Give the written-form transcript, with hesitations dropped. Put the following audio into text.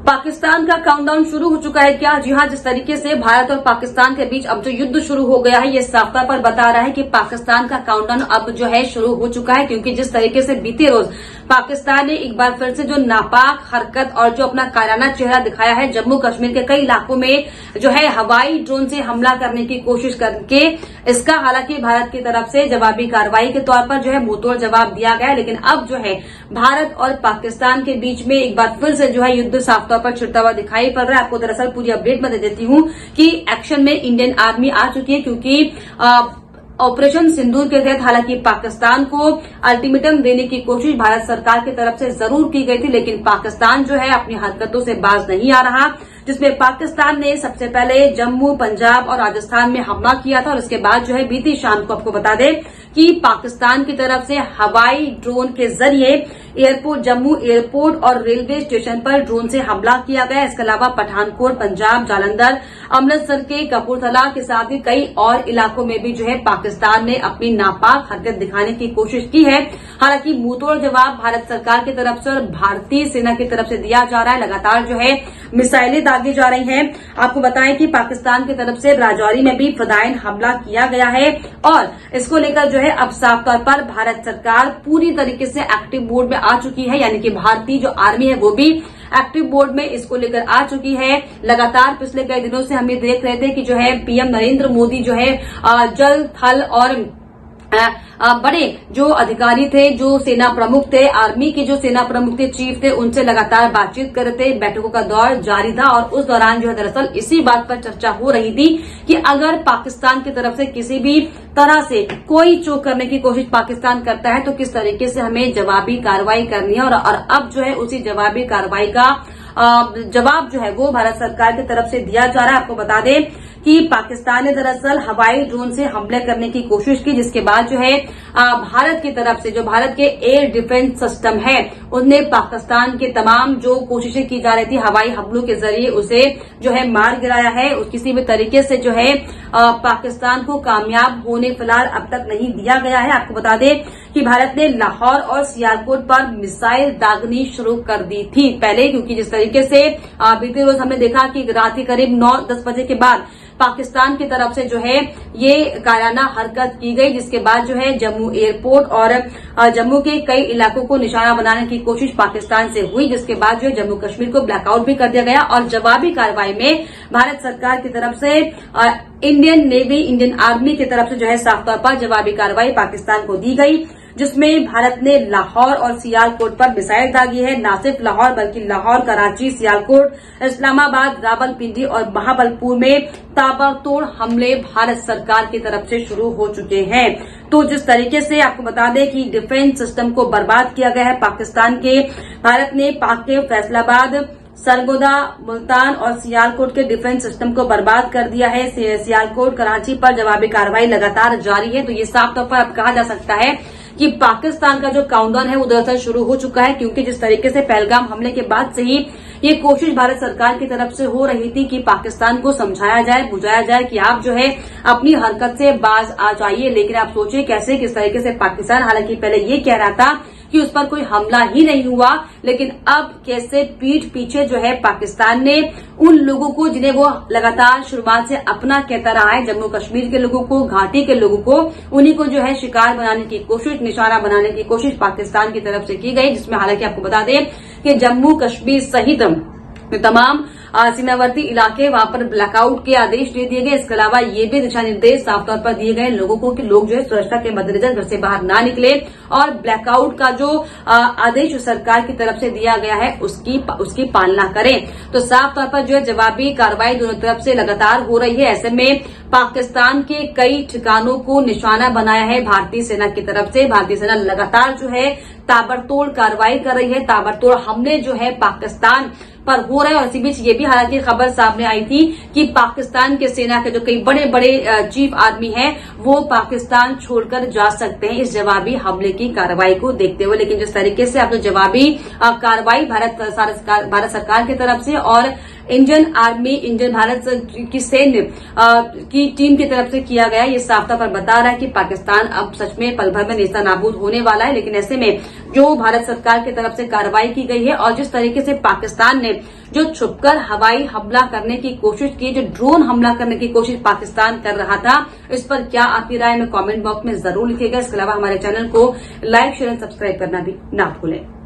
पाकिस्तान का काउंटडाउन शुरू हो चुका है क्या? जी हां, जिस तरीके से भारत और पाकिस्तान के बीच अब जो युद्ध शुरू हो गया है, ये साफ तौर पर बता रहा है कि पाकिस्तान का काउंटडाउन अब जो है शुरू हो चुका है। क्योंकि जिस तरीके से बीते रोज पाकिस्तान ने एक बार फिर से जो नापाक हरकत और जो अपना कायराना चेहरा दिखाया है, जम्मू कश्मीर के कई इलाकों में जो है हवाई ड्रोन से हमला करने की कोशिश करके इसका हालांकि भारत की तरफ से जवाबी कार्रवाई के तौर पर जो है मुंहतोड़ जवाब दिया गया। लेकिन अब जो है भारत और पाकिस्तान के बीच में एक बार फिर से जो है युद्ध साफ तौर पर छिड़ता हुआ दिखाई पड़ रहा है। आपको दरअसल पूरी अपडेट मैं दे देती हूं कि एक्शन में इंडियन आर्मी आ चुकी है। क्योंकि ऑपरेशन सिंदूर के तहत हालांकि पाकिस्तान को अल्टीमेटम देने की कोशिश भारत सरकार की तरफ से जरूर की गई थी, लेकिन पाकिस्तान जो है अपनी हरकतों से बाज नहीं आ रहा, जिसमें पाकिस्तान ने सबसे पहले जम्मू, पंजाब और राजस्थान में हमला किया था। और इसके बाद जो है बीती शाम को आपको बता दें कि पाकिस्तान की तरफ से हवाई ड्रोन के जरिए एयरपोर्ट, जम्मू एयरपोर्ट और रेलवे स्टेशन पर ड्रोन से हमला किया गया। इसके अलावा पठानकोट, पंजाब, जालंधर, अमृतसर के कपूरथला के साथ ही कई और इलाकों में भी जो है पाकिस्तान ने अपनी नापाक हरकत दिखाने की कोशिश की है। हालांकि मुंहतोड़ जवाब भारत सरकार की तरफ से और भारतीय सेना की तरफ से दिया जा रहा है। लगातार जो है मिसाइलें दागी जा रही हैं। आपको बताएं कि पाकिस्तान की तरफ से राजौरी में भी फिदायिन हमला किया गया है और इसको लेकर जो है अब साफ तौर पर भारत सरकार पूरी तरीके से एक्टिव मोड में आ चुकी है। यानी कि भारतीय जो आर्मी है वो भी एक्टिव मोड में इसको लेकर आ चुकी है। लगातार पिछले कई दिनों से हम ये देख रहे थे कि जो है पीएम नरेंद्र मोदी जो है जल, थल और बड़े जो अधिकारी थे, जो सेना प्रमुख थे, आर्मी के जो सेना प्रमुख थे, चीफ थे, उनसे लगातार बातचीत कर रहे थे। बैठकों का दौर जारी था और उस दौरान जो है दरअसल इसी बात पर चर्चा हो रही थी कि अगर पाकिस्तान की तरफ से किसी भी तरह से कोई चूक करने की कोशिश पाकिस्तान करता है तो किस तरीके से हमें जवाबी कार्रवाई करनी है। और अब जो है उसी जवाबी कार्रवाई का जवाब जो है वो भारत सरकार की तरफ से दिया जा रहा है। आपको बता दें कि पाकिस्तान ने दरअसल हवाई ड्रोन से हमले करने की कोशिश की, जिसके बाद जो है भारत की तरफ से जो भारत के एयर डिफेंस सिस्टम है उनने पाकिस्तान के तमाम जो कोशिशें की जा रही थी हवाई हमलों के जरिए उसे जो है मार गिराया है। किसी भी तरीके से जो है पाकिस्तान को कामयाब होने फिलहाल अब तक नहीं दिया गया है। आपको बता दें कि भारत ने लाहौर और सियालकोट पर मिसाइल दागनी शुरू कर दी थी पहले, क्योंकि जिस तरीके से बीते रोज हमने देखा कि रात के करीब 9-10 बजे के बाद पाकिस्तान की तरफ से जो है ये कायराना हरकत की गई, जिसके बाद जो है जम्मू एयरपोर्ट और जम्मू के कई इलाकों को निशाना बनाने की कोशिश पाकिस्तान से हुई, जिसके बाद जो है जम्मू कश्मीर को ब्लैकआउट भी कर दिया गया। और जवाबी कार्रवाई में भारत सरकार की तरफ से इंडियन नेवी, इंडियन आर्मी की तरफ से जो है साफ तौर पर जवाबी कार्रवाई पाकिस्तान को दी गई, जिसमें भारत ने लाहौर और सियालकोट पर मिसाइल दागी है। न सिर्फ लाहौर बल्कि लाहौर, कराची, सियालकोट, इस्लामाबाद, रावलपिंडी और बहावलपुर में ताबड़तोड़ हमले भारत सरकार की तरफ से शुरू हो चुके हैं। तो जिस तरीके से आपको बता दें कि डिफेंस सिस्टम को बर्बाद किया गया है पाकिस्तान के, भारत ने पाक के फैसलाबाद, सरगोदा, मुल्तान और सियालकोट के डिफेंस सिस्टम को बर्बाद कर दिया है। सियालकोट, कराची पर जवाबी कार्रवाई लगातार जारी है। तो ये साफ तौर पर अब कहा जा सकता है कि पाकिस्तान का जो काउंटडाउन है वो दरअसल शुरू हो चुका है। क्योंकि जिस तरीके से पहलगाम हमले के बाद से ही ये कोशिश भारत सरकार की तरफ से हो रही थी कि पाकिस्तान को समझाया जाए, बुझाया जाए कि आप जो है अपनी हरकत से बाज आ जाइए। लेकिन आप सोचिए कैसे, किस तरीके से पाकिस्तान हालांकि पहले ये कह रहा था कि उस पर कोई हमला ही नहीं हुआ, लेकिन अब कैसे पीठ पीछे जो है पाकिस्तान ने उन लोगों को जिन्हें वो लगातार शुरुआत से अपना कहता रहा है, जम्मू कश्मीर के लोगों को, घाटी के लोगों को, उन्हीं को जो है शिकार बनाने की कोशिश, निशाना बनाने की कोशिश पाकिस्तान की तरफ से की गई। जिसमें हालांकि आपको बता दें कि जम्मू कश्मीर सहित तमाम सीमावर्ती इलाके वहां पर ब्लैकआउट के आदेश दे दिए गए। इसके अलावा ये भी दिशा निर्देश साफ तौर पर दिए गए लोगों को कि लोग जो है सुरक्षा के मद्देनजर घर से बाहर ना निकले और ब्लैकआउट का जो आदेश सरकार की तरफ से दिया गया है उसकी पालना करें। तो साफ तौर पर जो है जवाबी कार्रवाई दोनों तरफ से लगातार हो रही है। ऐसे में पाकिस्तान के कई ठिकानों को निशाना बनाया है भारतीय सेना की तरफ से। भारतीय सेना लगातार जो है ताबड़तोड़ कार्रवाई कर रही है, ताबड़तोड़ हमले जो है पाकिस्तान पर हो रहे हैं। और इसी बीच ये भी हालांकि खबर सामने आई थी कि पाकिस्तान के सेना के जो कई बड़े बड़े चीफ आर्मी हैं वो पाकिस्तान छोड़कर जा सकते हैं इस जवाबी हमले की कार्रवाई को देखते हुए। लेकिन जिस तरीके से अब जो जवाबी कार्रवाई भारत सरकार की तरफ से और इंडियन आर्मी, इंडियन भारत की सैन्य की टीम की तरफ से किया गया ये साफ तौर पर बता रहा है कि पाकिस्तान अब सच में पल भर में नेस्तनाबूद होने वाला है। लेकिन ऐसे में जो भारत सरकार की तरफ से कार्रवाई की गई है और जिस तरीके से पाकिस्तान ने जो छुपकर हवाई हमला करने की कोशिश की, जो ड्रोन हमला करने की कोशिश पाकिस्तान कर रहा था, इस पर क्या आपकी राय में कमेंट बॉक्स में जरूर लिखिएगा। इसके अलावा हमारे चैनल को लाइक, शेयर और सब्सक्राइब करना भी ना भूलें।